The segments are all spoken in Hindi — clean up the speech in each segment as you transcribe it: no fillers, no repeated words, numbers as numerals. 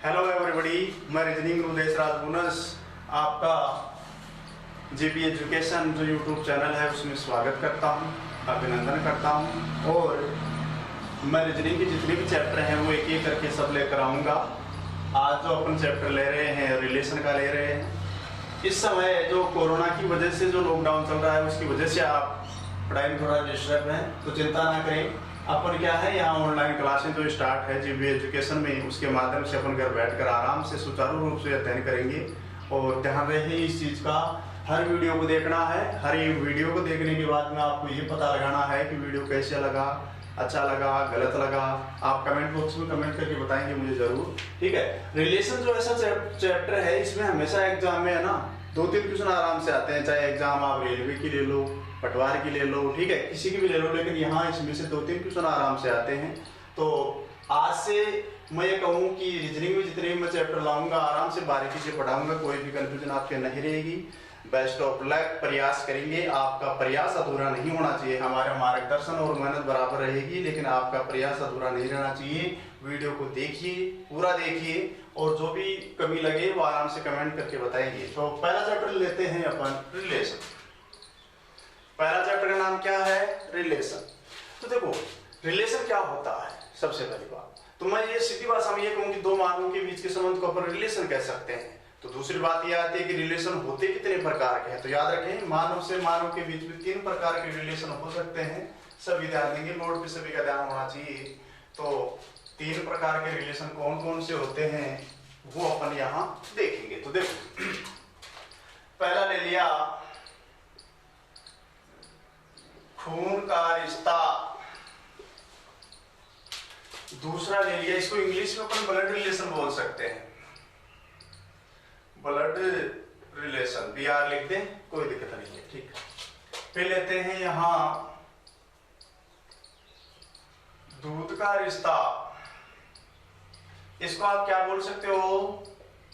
हेलो एवरीबॉडी, मैं रीजनिंग गुरुदेश राजबोनस आपका जेपी एजुकेशन जो यूट्यूब चैनल है उसमें स्वागत करता हूं, अभिनंदन करता हूं। और मैं रीजनिंग के जितने भी चैप्टर हैं वो एक एक करके सब लेकर आऊँगा। आज जो अपन चैप्टर ले रहे हैं रिलेशन का ले रहे हैं। इस समय जो कोरोना की वजह से जो लॉकडाउन चल रहा है उसकी वजह से आप पढ़ाई में थोड़ा डिस्टर्ब है, तो चिंता ना करें। अपन क्या है, यहाँ ऑनलाइन क्लासें जो स्टार्ट है जीबी एजुकेशन में, उसके माध्यम से अपन घर बैठकर आराम से सुचारू रूप से अध्ययन करेंगे। और ध्यान रहे इस चीज़ का, हर वीडियो को देखना है। हर वीडियो को देखने के बाद में आपको ये पता लगाना है कि वीडियो कैसे लगा, अच्छा लगा, गलत लगा। आप कमेंट बॉक्स में कमेंट करके बताएंगे मुझे जरूर, ठीक है। रिलेशन जो ऐसा चैप्टर है, इसमें हमेशा एग्जाम में है ना 2-3 क्वेश्चन आराम से आते हैं। चाहे एग्जाम आप रेलवे की ले लो, पटवार की ले लो, ठीक है, किसी की भी ले लो, लेकिन यहाँ इसमें से 2-3 क्वेश्चन आराम से आते हैं। तो आज से मैं ये कहूँ कि रीजनिंग में जितने भी मैं चैप्टर लाऊंगा आराम से बारीकी से पढ़ाऊंगा, कोई भी कंफ्यूजन आपके नहीं रहेगी। बेस्ट ऑफ लक, प्रयास करेंगे। आपका प्रयास अधूरा नहीं होना चाहिए। हमारा मार्गदर्शन और मेहनत बराबर रहेगी, लेकिन आपका प्रयास अधूरा नहीं रहना चाहिए। वीडियो को देखिए, पूरा देखिए, और जो भी कमी लगे वो आराम से कमेंट करके बताएंगे। तो पहला चैप्टर लेते हैं अपन रिलेशन। पहला चैप्टर का नाम क्या है? रिलेशन। तो देखो रिलेशन क्या होता है। सबसे पहली बात तो मैं ये सीधी भाषा में ये कहूँ कि दो मानवों के बीच के संबंध को अपन रिलेशन कह सकते हैं। तो दूसरी बात यह आती है कि रिलेशन होते कितने प्रकार के हैं। तो याद रखें, मानव से मानव के बीच में 3 प्रकार के रिलेशन हो सकते हैं। सभी ध्यान देंगे, नोट पे सभी का ध्यान होना चाहिए। तो 3 प्रकार के रिलेशन कौन कौन से होते हैं वो अपन यहाँ देखेंगे। तो देखो पहला ले लिया खून का रिश्ता, दूसरा ले लिया, इसको इंग्लिश में अपन ब्लड रिलेशन बोल सकते हैं। ब्लड रिलेशन, BR लिख दें, कोई दिक्कत नहीं है, ठीक। फिर लेते हैं यहां दूध का रिश्ता, इसको आप क्या बोल सकते हो?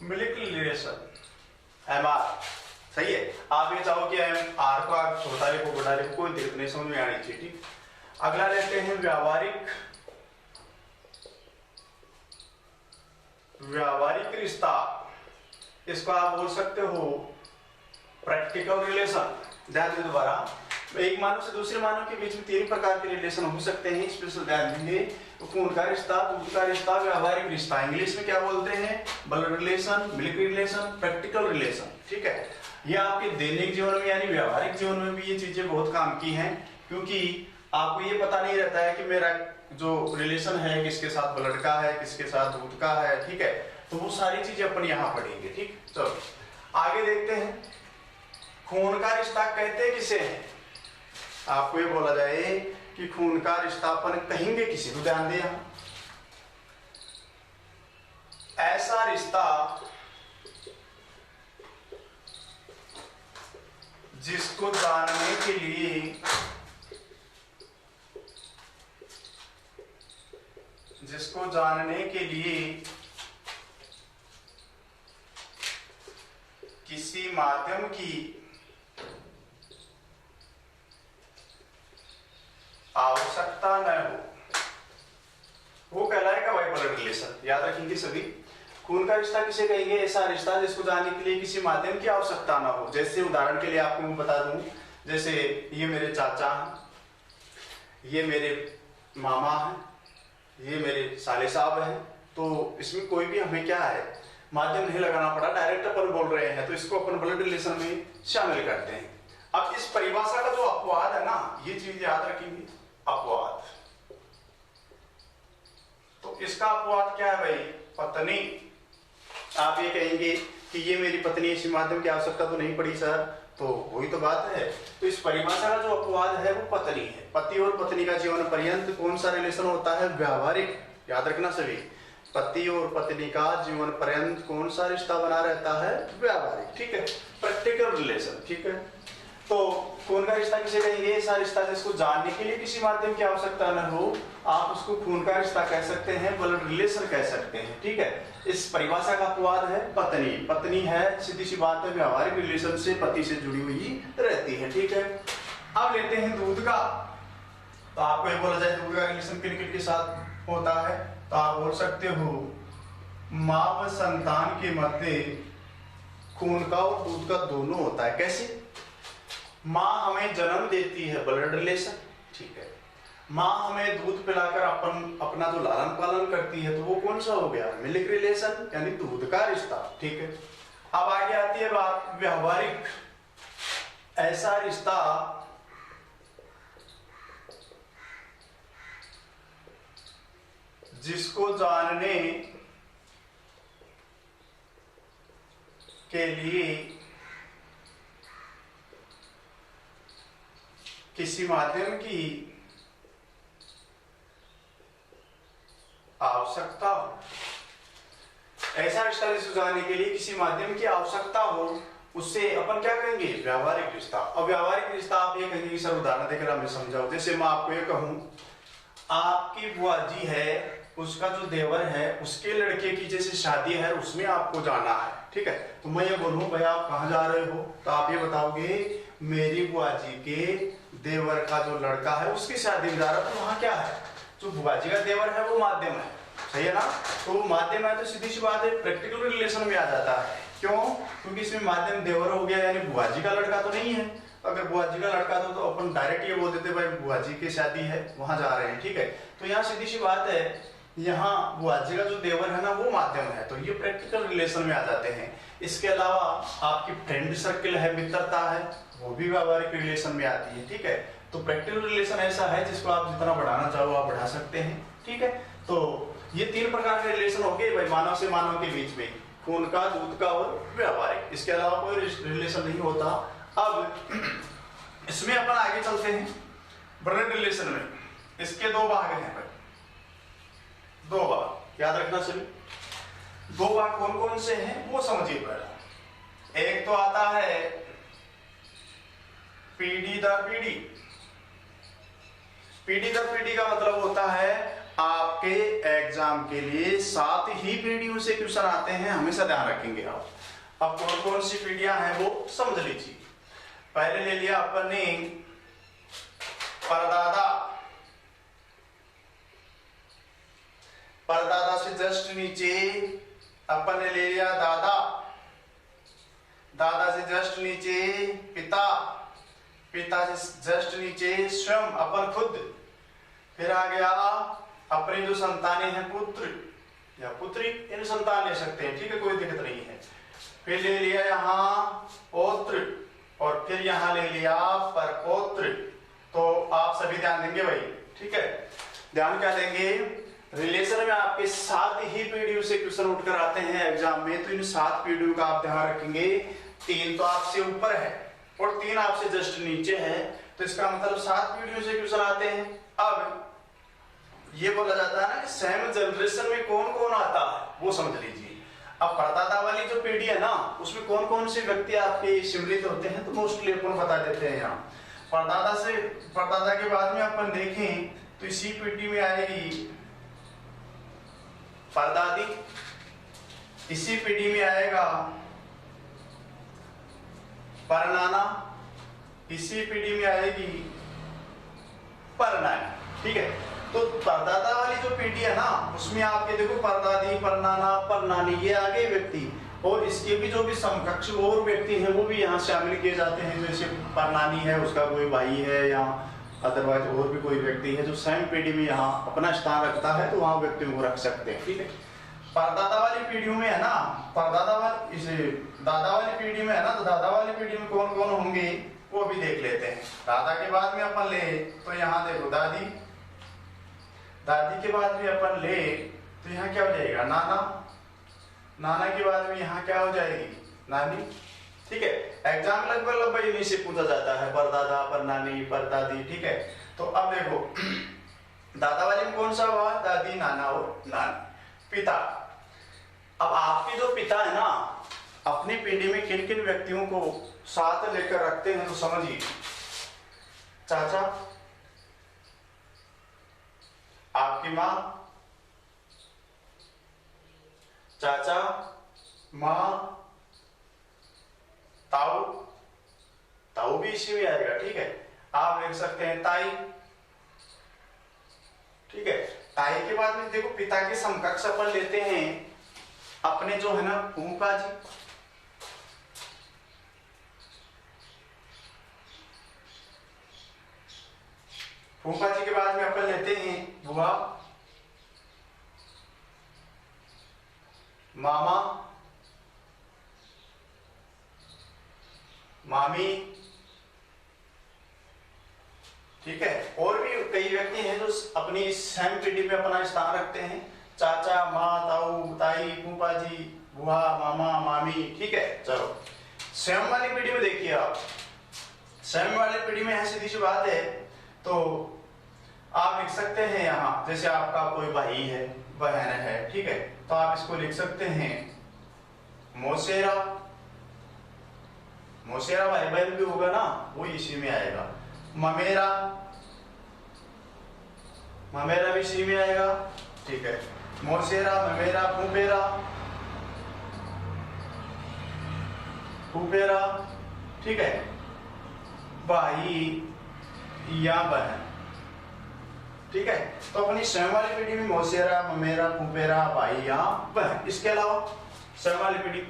Milk relation, MR। सही है। आप ये चाहो कि MR को आप छोटा लिखो, बड़ा लिखो, कोई दिक्कत नहीं, समझ में आनी चाहिए, ठीक। अगला लेते हैं व्यावहारिक रिश्ता, इसको आप बोल सकते हो प्रैक्टिकल रिलेशन। ध्यान दें दोबारा, एक मानव से दूसरे मानव के बीच में 3 प्रकार के रिलेशन हो सकते हैं। स्पेशल ध्यान देंगे, खून का रिश्ता, दूध का रिश्ता, व्यावहारिक रिश्ता। इंग्लिश में क्या बोलते हैं? Blood relation, milk relation, practical relation, ठीक है। ये आपके दैनिक जीवन में यानी व्यावहारिक जीवन में भी ये चीजें बहुत काम की हैं, क्योंकि आपको ये पता नहीं रहता है कि मेरा जो रिलेशन है किसके साथ ब्लड का है, किसके साथ दूध का है, ठीक है। तो वो सारी चीजें अपन यहाँ पढ़ेंगे, ठीक। चलो आगे देखते हैं, खून का रिश्ता कहते किसे हैं? आपको ये बोला जाए कि खून का रिश्ता अपन कहेंगे किसे, तो ध्यान दें, ऐसा रिश्ता जिसको जानने के लिए किसी माध्यम की आवश्यकता न हो, वो कहलाएगा भाई ब्लड रिलेशन। याद रखेंगे सभी। खून का रिश्ता किसे कहेंगे? ऐसा रिश्ता जिसको जानने के लिए किसी माध्यम की आवश्यकता ना हो। जैसे उदाहरण के लिए आपको मैं बता दूं, जैसे ये मेरे चाचा हैं, ये मेरे मामा हैं, ये मेरे साले साहब हैं। तो इसमें कोई भी हमें क्या है, माध्यम नहीं लगाना पड़ा, डायरेक्ट अपन बोल रहे हैं, तो इसको अपन ब्लड रिलेशन में शामिल करते हैं। अब इस परिभाषा का जो अपवाद है ना, ये चीज याद रखेंगे, अपवाद। तो इसका अपवाद क्या है भाई? पत्नी। आप ये कहेंगे कि ये मेरी पत्नी, इसी माध्यम की आवश्यकता तो नहीं पड़ी सर, तो वही तो बात है। तो इस परिभाषा का जो अपवाद है वो पत्नी है। पति और पत्नी का जीवन पर्यंत कौन सा रिलेशन होता है? व्यावहारिक। याद रखना सभी, पति और पत्नी का जीवन पर्यंत कौन सा रिश्ता बना रहता है? व्यावहारिक, ठीक है। प्रैक्टिकल रिलेशन, ठीक है। तो खून का रिश्ता किसे कहेंगे? ऐसा रिश्ता जिसको जानने के लिए किसी माध्यम की आवश्यकता न हो, आप उसको खून का रिश्ता कह सकते हैं, ब्लड रिलेशन कह सकते हैं, ठीक है। इस परिभाषा का अपवाद है पत्नी। पत्नी है, सीधी सी बात है, व्यावहारिक रिलेशन से पति से जुड़ी हुई रहती है, ठीक है। अब लेते हैं दूध का। तो आपको ये बोला जाए दूध का रिलेशन किन किन के साथ होता है, तो आप बोल सकते हो माँ व संतान के मध्य खून का और दूध का दोनों होता है। कैसे? माँ हमें जन्म देती है, ब्लड रिलेशन, ठीक है। माँ हमें दूध पिलाकर अपना जो लालन पालन करती है, तो वो कौन सा हो गया? मिल्क रिलेशन, यानी दूध का रिश्ता, ठीक है। अब आगे आती है बात व्यवहारिक। ऐसा रिश्ता जिसको जानने के लिए किसी माध्यम की आवश्यकता हो। ऐसा रिश्ता जिसको जानने के लिए किसी माध्यम की आवश्यकता हो, उससे अपन क्या कहेंगे? व्यावहारिक रिश्ता। और व्यावहारिक रिश्ता आप ये कहेंगे कि सर उदाहरण देकर हमें समझाओ। जैसे मैं आपको ये कहूं, आपकी बुआ जी है, उसका जो देवर है, उसके लड़के की जैसे शादी है, उसमें आपको जाना है, ठीक है। तो मैं ये बोलूं भाई आप कहाँ जा रहे हो, तो आप ये बताओगे मेरी बुआ जी के देवर का जो लड़का है उसकी शादी में जा रहा है। तो वहां क्या है? जो बुआ जी का देवर है वो माध्यम है, सही है ना। तो माध्यम है तो सीधी सी बात है प्रैक्टिकल रिलेशन में आ जाता है। क्यों? क्योंकि इसमें माध्यम देवर हो गया, यानी बुआ जी का लड़का तो नहीं है। अगर बुआ जी का लड़का तो अपन डायरेक्ट ये बोल देते भाई बुआ जी की शादी है, वहां जा रहे हैं, ठीक है। तो यहाँ सीधी सी बात है, यहाँ बुआ जी का जो देवर है ना वो माध्यम है, तो ये प्रैक्टिकल रिलेशन में आ जाते हैं। इसके अलावा आपकी फ्रेंड सर्किल है, मित्रता है, वो भी व्यावहारिक रिलेशन में आती है, ठीक है। तो प्रैक्टिकल रिलेशन ऐसा है जिसको आप जितना बढ़ाना चाहो आप बढ़ा सकते हैं, ठीक है। तो ये तीन प्रकार के रिलेशन हो गए भाई मानव से मानव के बीच में, खून का, दूध का और व्यावहारिक। इसके अलावा कोई रिलेशन नहीं होता। अब इसमें अपन आगे चलते हैं ब्लड रिलेशन में। इसके दो भाग हैं भाई, दो भाग याद रखना सभी। दो भाग कौन कौन से हैं वो समझिए पहले। एक तो आता है पीढ़ी दर पीढ़ी। पीढ़ी दर पीढ़ी का मतलब होता है आपके एग्जाम के लिए 7 ही पीढ़ियों से क्वेश्चन आते हैं, हमेशा ध्यान रखेंगे आप। अब कौन कौन सी पीढ़ियां हैं वो समझ लीजिए। पहले ले लिया अपन ने परदादा, परदादा से जस्ट नीचे अपन ने ले लिया दादा, दादा से जस्ट नीचे पिता, पिता से जस्ट नीचे स्वयं अपन खुद, फिर आ गया अपने जो संतानें हैं पुत्र या पुत्री, इन संतान ले सकते हैं, ठीक है, कोई दिक्कत नहीं है। फिर ले लिया यहाँ पौत्र और फिर यहाँ ले लिया परपौत्र। तो आप सभी ध्यान देंगे भाई, ठीक है। ध्यान क्या देंगे? रिलेशन में आपके 7 ही पीढ़ियों से क्वेश्चन उठकर आते हैं एग्जाम में, तो इन 7 पीढ़ियों का आप ध्यान रखेंगे। 3 तो आपसे ऊपर है और 3 आपसे जस्ट नीचे है, तो इसका मतलब 7 पीढ़ियों से क्वेश्चन आते हैं। अब ये बोला जाता है ना कि सेम जनरेशन में कौन कौन आता है वो समझ लीजिए। अब परदादा वाली जो पीढ़ी है ना उसमें कौन कौन से व्यक्ति आपके सम्मिलित होते हैं, तो मोस्टली अपन बता देते हैं यहाँ। परदादा के बाद में अपन देखें तो इसी पीढ़ी में आएगी परदादी, इसी पीढ़ी में आएगा परनाना, इसी पीढ़ी में आएगी परनानी, ठीक है। तो परदादा वाली जो पीढ़ी है ना उसमें आपके देखो परदादी, परनाना, परनानी ये आगे व्यक्ति, और इसके भी जो भी समकक्ष और व्यक्ति हैं वो भी यहाँ शामिल किए जाते हैं। जैसे परनानी है उसका कोई भाई है या अदरवाइज और भी कोई व्यक्ति है जो सेम पीढ़ी में यहाँ अपना स्थान रखता है, तो वहाँ व्यक्तियों को रख सकते हैं, ठीक है। परदादा वाली पीढ़ियों में है ना, परदादा वाली इसे दादा वाली पीढ़ी में है ना, तो दादा वाली पीढ़ी में कौन कौन होंगे वो भी देख लेते हैं। दादा के बाद में अपन ले तो यहाँ देखो दादी, दादी के बाद में अपन ले तो यहाँ क्या हो जाएगा नाना, नाना के बाद में यहाँ क्या हो जाएगी नानी, ठीक है। एग्जाम लगभग इन्हीं से पूछा जाता है, परदादा, परनानी, परदादी, ठीक है। तो अब देखो दादा वाली में कौन सा हुआ? दादी, नाना और नानी। पिता, अब आपके जो पिता है ना अपनी पीढ़ी में किन किन व्यक्तियों को साथ लेकर रखते हैं, तो समझिए चाचा, आपकी माँ, चाचा, माँ, ताऊ, ताऊ भी इसी में आएगा, ठीक है। आप लिख सकते हैं ताई, ठीक है। ताई के बाद में देखो पिता के समकक्ष अपन लेते हैं अपने जो है ना फूफा जी, फूफा जी के बाद में अपन लेते हैं बुआ, मामा, मामी, ठीक है। और भी कई व्यक्ति हैं जो अपनी सेम पीढ़ी में अपना स्थान रखते हैं, चाचा, माँ, ताऊ, ताई, फूफा जी, बुआ, मामा, मामी, ठीक है। चलो स्वयं वाली पीढ़ी में देखिए आप, स्वयं वाली पीढ़ी में है सीधी सी बात है, तो आप लिख सकते हैं यहाँ, जैसे आपका कोई भाई है, बहन है, ठीक है, तो आप इसको लिख सकते हैं मोसेरा, मोसेरा भाई बहन भी होगा ना, वो इसी में आएगा। ममेरा, ममेरा भी इसी में आएगा, ठीक है। मोसेरा, ममेरा, फूफेरा, फूफेरा, ठीक है। भाई या बहन, ठीक है। तो अपनी स्वयं वाली पीढ़ी में मौसेरा, ममेरा, फूफेरा, भाई या बहन। इसके अलावा स्वयं वाली पीढ़ी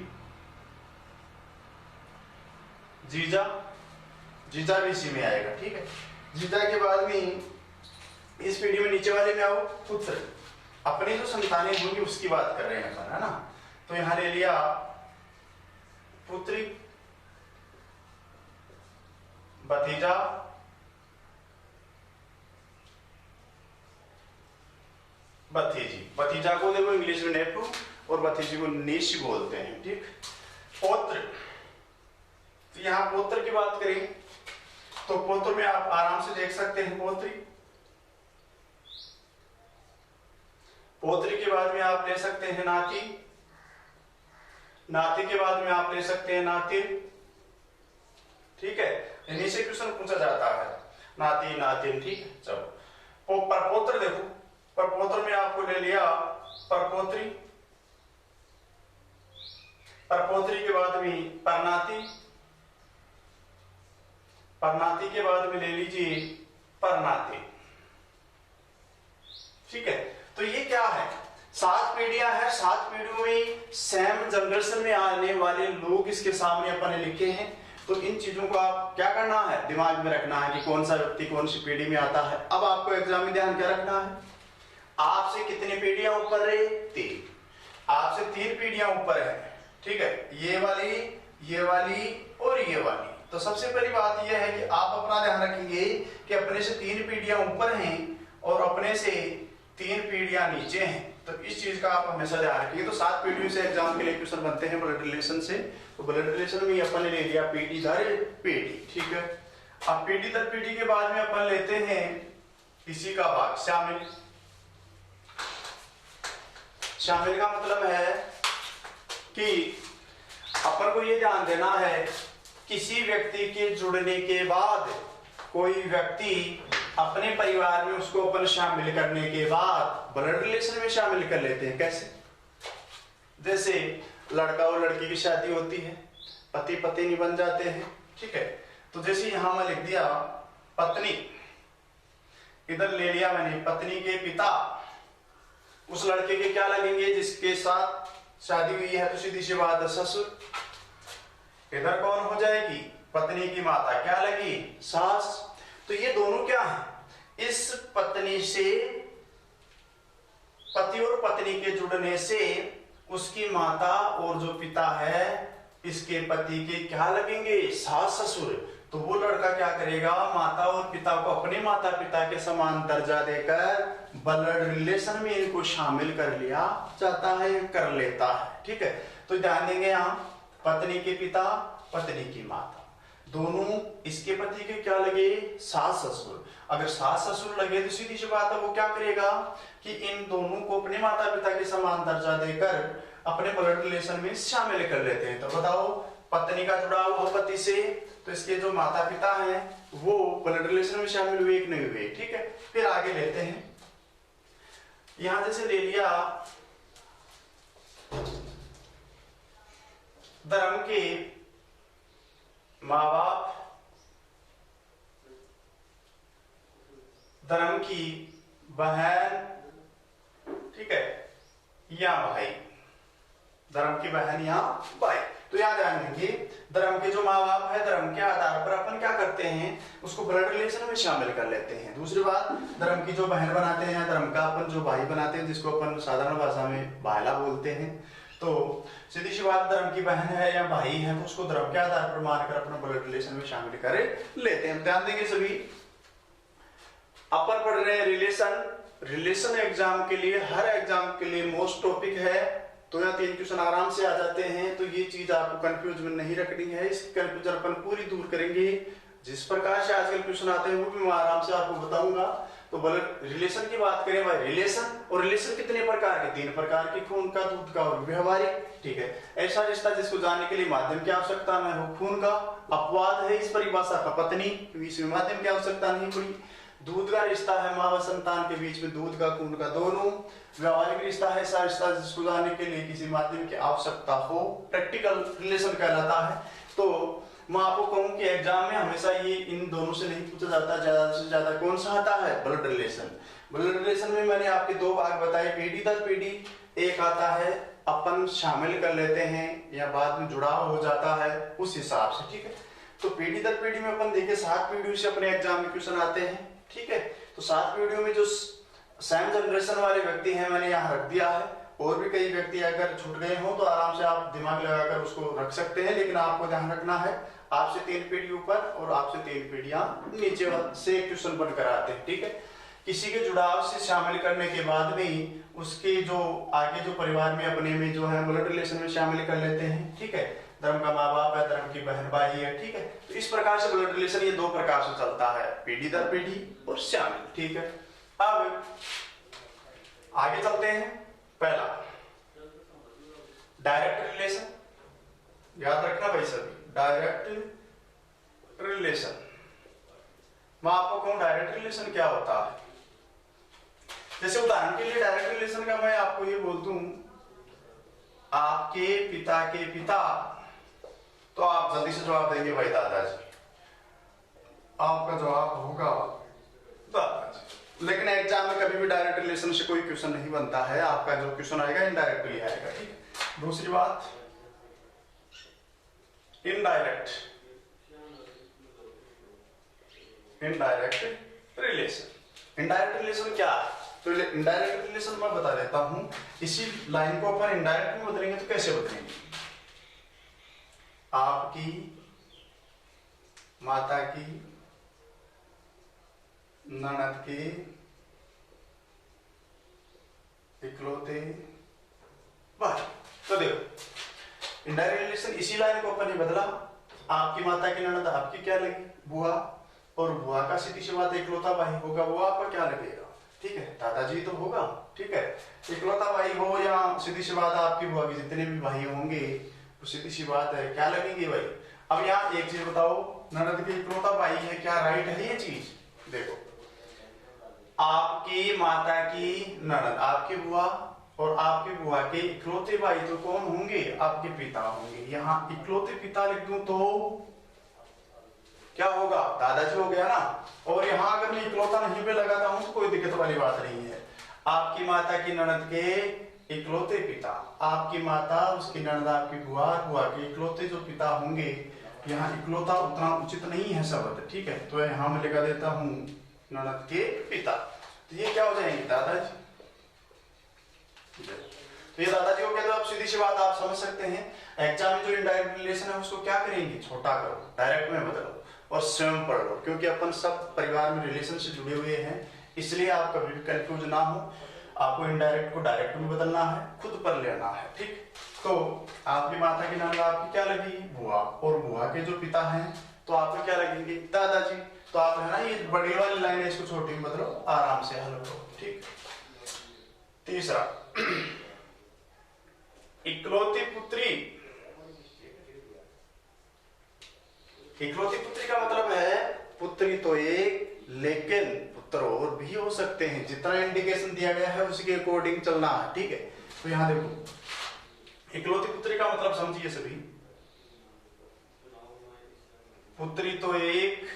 जीजा, जीजा भी इसी में आएगा, ठीक है। जीजा के बाद में इस पीढ़ी में नीचे वाले में आओ पुत्र, अपनी जो संतानें होंगी उसकी बात कर रहे हैं अपन, है ना। तो यहां ले लिया पुत्री, भतीजा, भतीजी। भतीजा को देखो इंग्लिश में नेपू और भतीजी को नीश बोलते हैं, ठीक। पौत्र, तो यहां पौत्र की बात करें तो पौत्र में आप आराम से देख सकते हैं पौत्री, पौत्री के बाद में आप ले सकते हैं नाती, नाती के बाद में आप ले सकते हैं नातिन, ठीक है। इन्हीं से क्वेश्चन पूछा जाता है, नाती, नातिन, ठीक है। चलो परपौत्र देखो, परपौत्र में आपको ले लिया परपौत्री, परपौत्री के बाद में परनाती, परनाती के बाद में ले लीजिए परनाती, ठीक है। तो ये क्या है, 7 पीढ़ियां हैं, 7 पीढ़ियों में सेम जनरेशन में आने वाले लोग इसके सामने अपने लिखे हैं। तो इन चीजों को आप क्या करना है, दिमाग में रखना है कि कौन सा व्यक्ति कौन सी पीढ़ी में आता है। अब आपको एग्जाम में ध्यान क्या रखना है, आपसे कितनी पीढ़ियां ऊपर रहे, 3, आपसे 3 पीढ़ियां ऊपर है, ठीक है। ये वाली, ये वाली और ये वाली। तो सबसे पहली बात यह है कि आप अपना ध्यान रखेंगे कि अपने से 3 पीढ़ियां ऊपर हैं और अपने से 3 पीढ़ियां नीचे हैं। तो इस चीज का आप हमेशा ध्यान रखिए। तो 7 पीढ़ियों से एग्जाम के लिए क्वेश्चन बनते हैं ब्लड रिलेशन से। तो ब्लड रिलेशन में अपन ने ले लिया पीढ़ी दर पीढ़ी, ठीक है। अब पीढ़ी दर पीढ़ी के बाद में अपन लेते हैं इसी का भाग शामिल। शामिल का मतलब है कि अपन को ये ध्यान देना है, किसी व्यक्ति के जुड़ने के बाद कोई व्यक्ति अपने परिवार में उसको अपन शामिल करने के बाद ब्लड रिलेशन में शामिल कर लेते हैं। कैसे, जैसे लड़का और लड़की की शादी होती है, पति पत्नी बन जाते हैं, ठीक है। तो जैसे यहां मैं लिख दिया पत्नी, इधर ले लिया मैंने पत्नी के पिता, उस लड़के के क्या लगेंगे जिसके साथ शादी हुई है, तो सीधी सी बात है ससुर। इधर कौन हो जाएगी, पत्नी की माता क्या लगी, सास। तो ये दोनों क्या है, इस पत्नी से, पति और पत्नी के जुड़ने से उसकी माता और जो पिता है इसके पति के क्या लगेंगे, सास ससुर। तो वो लड़का क्या करेगा, माता और पिता को अपने माता पिता के समान दर्जा देकर ब्लड रिलेशन में इनको शामिल कर लिया जाता है, कर लेता है, ठीक है। तो ध्यान देंगे यहाँ पत्नी के पिता, पत्नी की माता, दोनों इसके पति के क्या लगे, सास ससुर। अगर सास ससुर लगे तो सीधी सी बात है वो क्या करेगा कि इन दोनों को अपने माता पिता के समान दर्जा देकर अपने ब्लड रिलेशन में शामिल कर लेते हैं। तो बताओ, पत्नी का जुड़ाव हो पति से, तो इसके जो माता पिता हैं वो ब्लड रिलेशन में शामिल हुए कि नहीं हुए, ठीक है। फिर आगे लेते हैं, यहां जैसे ले लिया धर्म के माँ बाप, धर्म की बहन, ठीक है, या भाई। धर्म की बहन या भाई। तो याद रखेंगे धर्म के जो माँ बाप है, धर्म के आधार पर अपन क्या करते हैं, उसको ब्लड रिलेशन में शामिल कर लेते हैं। दूसरी बात, धर्म की जो बहन बनाते हैं या धर्म का अपन जो भाई बनाते हैं, जिसको अपन साधारण भाषा में भाईला बोलते हैं, तो सीधी सी बात, धर्म की बहन है या भाई है तो उसको धर्म के आधार पर मानकर अपना ब्लड रिलेशन में शामिल कर लेते हैं। ध्यान देंगे सभी, अपन पढ़ रहे हैं रिलेशन एग्जाम के लिए, हर एग्जाम के लिए मोस्ट टॉपिक है, तो या 3 क्वेश्चन आराम से आ जाते हैं। तो ये चीज आपको कंफ्यूज में नहीं रखनी है, इस कंफ्यूजन अपन पूरी दूर करेंगे। जिस प्रकार से आजकल क्वेश्चन आते हैं वो भी मैं आराम से आपको बताऊंगा। तो ब्लड रिलेशन की बात करें भाई, रिलेशन कितने प्रकार के, 3 प्रकार के, खून का, दूध का और व्यवहारिक। ठीक है, ऐसा रिश्ता जिसको जानने के लिए माध्यम की आवश्यकता न हो, खून का अपवाद है इस परिभाषा का पत्नी, इसमें माध्यम की आवश्यकता नहीं पड़ी। दूध का रिश्ता है माँ व संतान के बीच में, दूध का खून का दोनों। व्यवहारिक रिश्ता है ऐसा रिश्ता जिसको जानने के लिए किसी माध्यम की आवश्यकता हो, प्रैक्टिकल रिलेशन कहलाता है। तो मैं आपको कहूं कि एग्जाम में हमेशा ये इन दोनों से नहीं पूछा जाता, ज्यादा से ज्यादा कौन सा आता है, ब्लड रिलेशन। ब्लड रिलेशन में मैंने आपके 2 भाग बताए, पीढ़ी दर पीढ़ी। एक आता है अपन शामिल कर लेते हैं या बाद में जुड़ाव हो जाता है उस हिसाब से। ठीक है, तो पीढ़ी दर पीढ़ी में अपन देखे 7 पीढ़ियों से अपने एग्जाम में क्वेश्चन आते हैं। ठीक है, तो 7 पीढ़ियों में जो सेम जनरेशन वाले व्यक्ति हैं मैंने यहाँ रख दिया है, और भी कई व्यक्ति अगर छूट गए हो तो आराम से आप दिमाग लगाकर उसको रख सकते हैं, लेकिन आपको ध्यान रखना है आपसे 3 पीढ़ी ऊपर और आपसे 3 पीढ़ियां नीचे से क्वेश्चन बनकर आते हैं। ठीक है, किसी के जुड़ाव से शामिल करने के बाद में उसके जो आगे जो परिवार में अपने में जो है ब्लड रिलेशन में शामिल कर लेते हैं। ठीक है, धर्म का माँ बाप है, धर्म की बहन भाई है। ठीक है, तो इस प्रकार से ब्लड रिलेशन ये 2 प्रकार से चलता है, पीढ़ी दर पीढ़ी और शामिल। ठीक है, अब आगे चलते हैं। पहला डायरेक्ट रिलेशन, याद रखना भाई सभी, डायरेक्ट रिलेशन। मैं आपको कहूं डायरेक्ट रिलेशन क्या होता है, जैसे उदाहरण के लिए डायरेक्ट रिलेशन का मैं आपको ये बोल दूं, आपके पिता के पिता, तो आप जल्दी से जवाब देंगे भाई दादाजी, आपका जवाब होगा दादाजी। लेकिन एग्जाम में कभी भी डायरेक्ट रिलेशन से कोई क्वेश्चन नहीं बनता है, आपका जो क्वेश्चन आएगा इनडायरेक्टली आएगा। ठीक है, दूसरी बात इनडायरेक्ट रिलेशन। इनडायरेक्ट रिलेशन क्या है, तो इनडायरेक्ट रिलेशन मैं बता देता हूं। इसी लाइन को अपन इनडायरेक्ट में बदलेंगे तो कैसे बदलेंगे, आपकी माता की ननद के इकलौते भाई। तो देखो इनडायरेक्ट रिलेशन इसी लाइन को अपन ने बदला, आपकी माता की ननद आपकी क्या लगी, बुआ, और बुआ का सीधी सी बात इकलौता भाई होगा, वो आपका क्या लगेगा, ठीक है, दादाजी तो होगा। ठीक है, इकलौता भाई हो या सीधी सी बात आपकी बुआ के जितने भी भाई होंगे, तो सीधी सी बात है क्या लगेंगे भाई। अब यहाँ एक चीज बताओ, ननद के इकलौता भाई है, क्या राइट है ये चीज। देखो आपकी माता की ननद, आपकी बुआ और आपकी बुआ के इकलौते भाई तो कौन होंगे, आपके पिता होंगे। यहाँ इकलौते पिता लिख दूं तो क्या होगा, दादाजी हो गया ना। और यहाँ अगर मैं इकलौता नहीं पे लगाता हूं तो कोई दिक्कत वाली बात नहीं है। आपकी माता की ननद के इकलौते पिता, आपकी माता उसकी ननद आपकी बुआ, बुआ के इकलौते जो पिता होंगे। यहाँ इकलौता उतना उचित नहीं है शब्द, ठीक है, तो यहाँ मैं लगा देता हूं ननद के पिता। तो ये क्या हो जाएंगे, दादाजी। तो ये दादाजी हो गया। तो आप सीधी सी बात आप समझ सकते हैं, एग्जाम में जो इनडायरेक्ट रिलेशन है उसको क्या करेंगे, छोटा करो, डायरेक्ट में बदलो और स्वयं पढ़ लो, क्योंकि अपन सब परिवार में रिलेशन से जुड़े हुए हैं, इसलिए आप कभी भी कंफ्यूज ना हो। आपको इनडायरेक्ट को डायरेक्ट में बदलना है, खुद पर लेना है। ठीक, तो आपकी माता की ननद आपकी क्या लगी, बुआ, और बुआ के जो पिता हैं तो आपको क्या लगेंगे, दादाजी। तो आप है ना, ये बड़ी वाली लाइन है, इसको छोटी में बदलो, आराम से हल करो। ठीक, तीसरा इकलौती पुत्री। इकलौती पुत्री का मतलब है पुत्री तो एक, लेकिन पुत्र और भी हो सकते हैं। जितना इंडिकेशन दिया गया है उसके अकॉर्डिंग चलना है। ठीक है, तो यहां देखो इकलौती पुत्री का मतलब समझिए सभी, पुत्री तो एक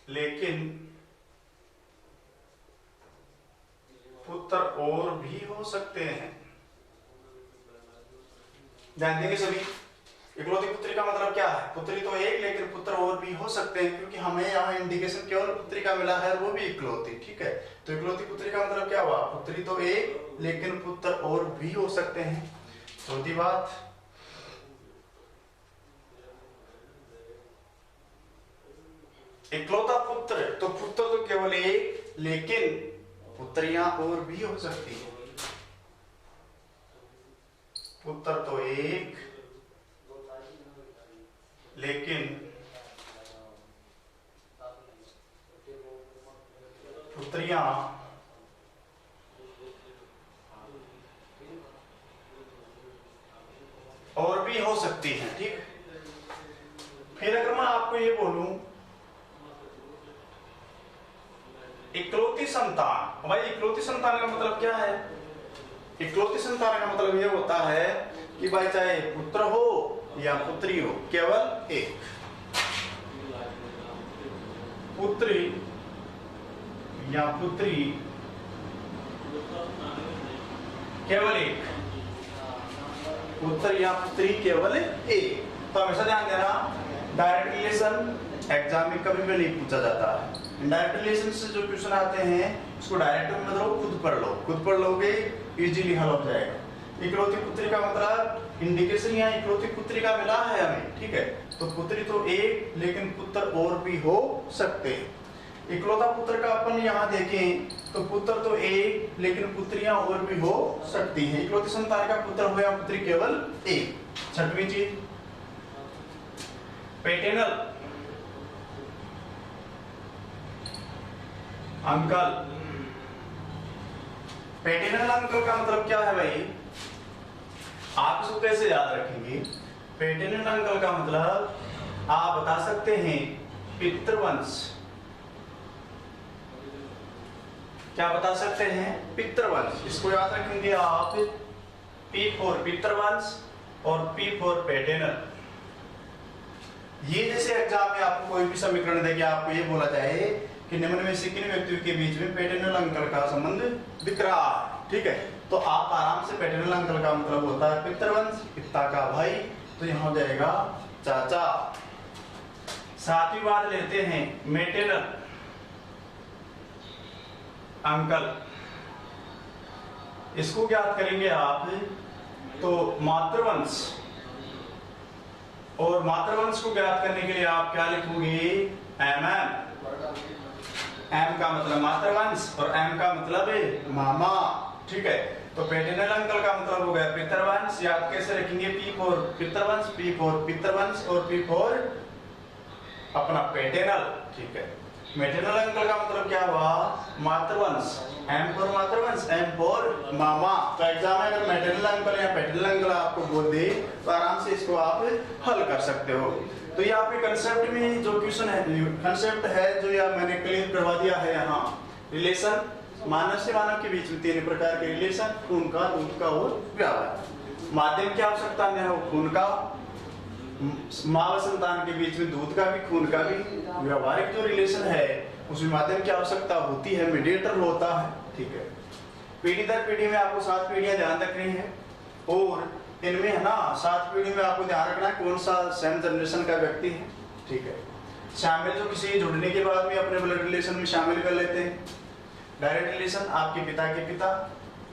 लेकिन पुत्र और भी हो सकते हैं। ध्यान देंगे सभी। इकलौती पुत्री का मतलब क्या है? पुत्री तो एक, लेकिन पुत्र और भी हो सकते हैं, क्योंकि हमें यहाँ इंडिकेशन केवल पुत्री का मिला है, वो भी इकलौती। ठीक है, तो इकलौती पुत्री का मतलब क्या हुआ? पुत्री तो एक, लेकिन पुत्र और भी हो सकते हैं। चौथी बात, इकलौता पुत्र, तो पुत्र तो केवल एक, लेकिन पुत्रियां और भी हो सकती है। पुत्र तो एक, लेकिन पुत्रियां और भी हो सकती हैं। ठीक, फिर अगर मैं आपको ये बोलूं इकलौती संतान, भाई इकलौती संतान का मतलब क्या है? इकलौती संतान का मतलब ये होता है कि भाई चाहे पुत्र हो या पुत्री हो, केवल एक। पुत्री या पुत्री केवल एक, पुत्र या पुत्री केवल एक। तो हमेशा ध्यान देना, डायरेक्ट रिलेशन एग्जाम में कभी भी नहीं पूछा जाता है। डायरेक्ट रिलेशन से जो क्वेश्चन आते हैं उसको डायरेक्ट मतलब खुद पढ़ लो, खुद पढ़ लोगे इजीली हल हो जाएगा। इकलौती पुत्री का मतलब इंडिकेशन यहाँ इकलौती पुत्री का मिला है हमें। ठीक है, तो पुत्री तो एक, लेकिन पुत्र और भी हो सकते हैं। इकलौता पुत्र का अपन यहाँ देखें तो पुत्र तो एक, लेकिन पुत्रियां और भी हो सकती हैं। इकलौती संतान का पुत्र हो या पुत्री केवल एक। छठवीं चीज, पैटर्नल अंकल। पैटर्नल अंकल का मतलब क्या है भाई? आप इसको कैसे याद रखेंगे? पैटर्नल अंकल का मतलब आप बता सकते हैं पितृवंश। क्या बता सकते हैं? पितृवंश। इसको याद रखेंगे आप, P फॉर पितृवंश और P फॉर पैटर्नल। ये जैसे एग्जाम में आपको कोई भी समीकरण देके आपको ये बोला जाए कि निम्न में से किन व्यक्तियों के बीच में पैटर्नल अंकल का संबंध दिख रहा है, ठीक है, तो आप आराम से पैटर्नल अंकल का मतलब होता है पितृवंश, पिता का भाई, तो यहाँ हो जाएगा चाचा। सातवीं बात लेते हैं मैटरनल अंकल। इसको ज्ञात करेंगे आप तो मातृवंश, और मातृवंश को ज्ञात करने के लिए आप क्या लिखोगे? MM। M का मतलब मातृवंश और M का मतलब है मामा। ठीक है, तो पैटर्नल अंकल का मतलब हो गया पितृवंश। या आप कैसे रखेंगे? P फॉर पितृवंश, P फॉर पितृवंश और P फॉर अपना पैटर्नल। ठीक है, मैटरनल अंकल का मतलब क्या हुआ? मातृवंश। M फॉर मातृवंश, M फॉर मामा। तो एग्जाम में अगर मैटरनल अंकल या पैटर्नल अंकल आपको बोल दे तो आराम से इसको आप हल कर सकते हो। तो ये आपके कंसेप्ट में जो क्वेश्चन है, कंसेप्ट है जो यह मैंने क्लियर करवा दिया है यहाँ। रिलेशन, मानव से मानव के बीच में 3 प्रकार के रिलेशन, खून का, दूध का और व्यापार। माध्यम की आवश्यकता में हो खून का, माँ व संतान के बीच में दूध का भी, खून का भी। व्यवहारिक जो रिलेशन है उसमें माध्यम की आवश्यकता होती है, मीडिएटर होता है। ठीक है, पीढ़ी दर पीढ़ी में आपको 7 पीढ़ियां ध्यान रखनी है, और इनमें है ना 7 पीढ़ी में आपको ध्यान रखना है कौन सा सेम जनरेशन का व्यक्ति है। ठीक है, शामिल जो किसी जुड़ने के बाद भी अपने ब्लड रिलेशन में शामिल कर लेते हैं। डायरेक्ट रिलेशन आपके पिता के पिता,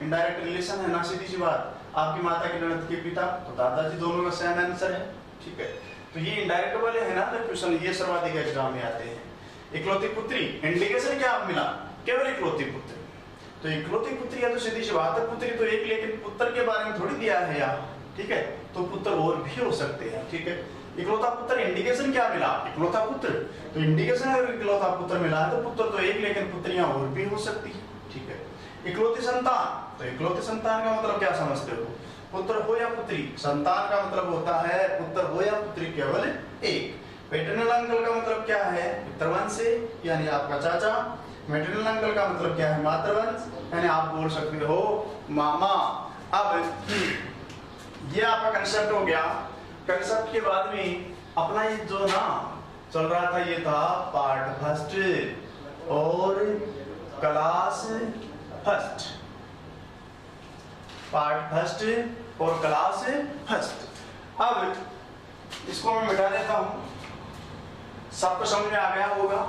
इनडायरेक्ट रिलेशन है ना सीधी सी बात आपकी माता के ननद के पिता, तो दादाजी दोनों का सेम आंसर है। ठीक है, तो ये इनडायरेक्ट वाले है ना क्वेश्चन, ये सर्वाधिक एग्जाम में आते हैं। इकलौती पुत्री, इंडिकेशन क्या मिला? केवल इकलौती पुत्री। तो इकलौती पुत्री है तो सीधी सी बात है, पुत्री तो एक, लेकिन पुत्र के बारे में थोड़ी दिया है यहाँ। ठीक है, तो पुत्र और भी हो सकते हैं। ठीक है, इकलौता पुत्र, इंडिकेशन क्या मिला? इकलौता पुत्र। तो इंडिकेशन अगर इकलौता पुत्र मिला है तो पुत्र तो एक, लेकिन पुत्रियां और भी हो सकती है। ठीक है, इकलौती संतान, तो इकलौती संतान का मतलब क्या समझते हो? पुत्र हो या पुत्री। संतान का मतलब होता है पुत्र हो या पुत्री केवल एक। पैटर्नल अंकल का मतलब क्या है? पितृवंश से, यानी आपका चाचा। मैटरनल अंकल का मतलब क्या है? मातृवंश, यानी आप बोल सकते हो मामा। अब ये आपका कंसेप्ट हो गया। कंसेप्ट के बाद में अपना ये जो ना चल रहा था, ये था पार्ट फर्स्ट और क्लास फर्स्ट। पार्ट फर्स्ट और क्लास फर्स्ट। अब इसको मैं मिटा देता हूँ। सबको समझ में आ गया होगा?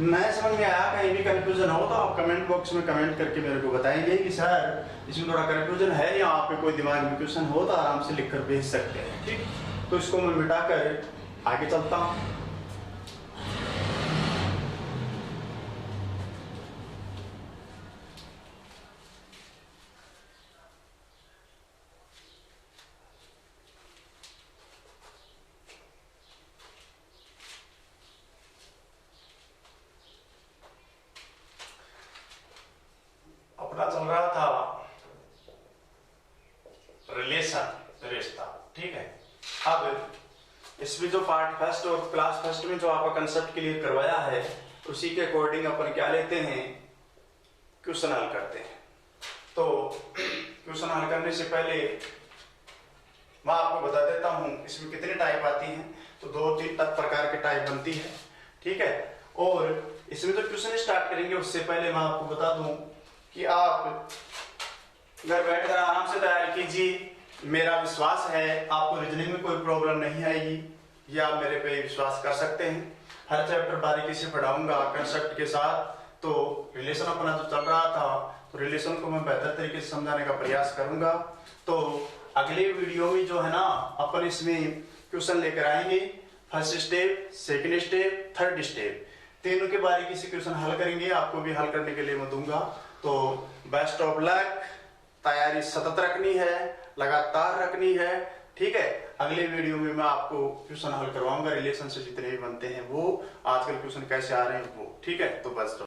मैं समझ में आया, कहीं भी कंफ्यूजन हो तो आप कमेंट बॉक्स में कमेंट करके मेरे को बताएंगे कि सर इसमें थोड़ा कंफ्यूजन है, या आप पे कोई दिमाग में क्वेश्चन हो तो आराम से लिखकर भेज सकते हैं। ठीक, तो इसको मैं मिटाकर आगे चलता हूँ। अपना चल रहा था रिलेशन, रिश्ता। ठीक है, अब इसमें जो पार्ट फर्स्ट और क्लास फर्स्ट में जो आपका कंसेप्ट क्लियर करवाया है, उसी के अकॉर्डिंग अपन क्या लेते हैं, क्वेश्चन हल करते हैं। तो क्वेश्चन हल करने से पहले मैं आपको बता देता हूं इसमें कितनी टाइप आती हैं। तो 2-3 प्रकार की टाइप बनती है। ठीक है, और इसमें जो क्वेश्चन स्टार्ट करेंगे उससे पहले मैं आपको बता दूं कि आप घर बैठकर आराम से तैयार कीजिए। मेरा विश्वास है आपको रीजनिंग में कोई प्रॉब्लम नहीं आएगी, या आप मेरे पे विश्वास कर सकते हैं। हर चैप्टर बारीकी से पढ़ाऊंगा कंसेप्ट के साथ। तो रिलेशन अपना जो चल रहा था, तो रिलेशन को मैं बेहतर तरीके से समझाने का प्रयास करूंगा। तो अगले वीडियो में जो है ना, अपन इसमें क्वेश्चन लेकर आएंगे। First step, second step, third step, तीनों के बारीकी से क्वेश्चन हल करेंगे। आपको भी हल करने के लिए मैं दूंगा। तो बेस्ट ऑफ लक। तैयारी सतत रखनी है, लगातार रखनी है। ठीक है, अगले वीडियो में मैं आपको क्वेश्चन हल करवाऊंगा। रिलेशन से जितने भी बनते हैं वो, आजकल क्वेश्चन कैसे आ रहे हैं वो। ठीक है, तो बेस्ट ऑफ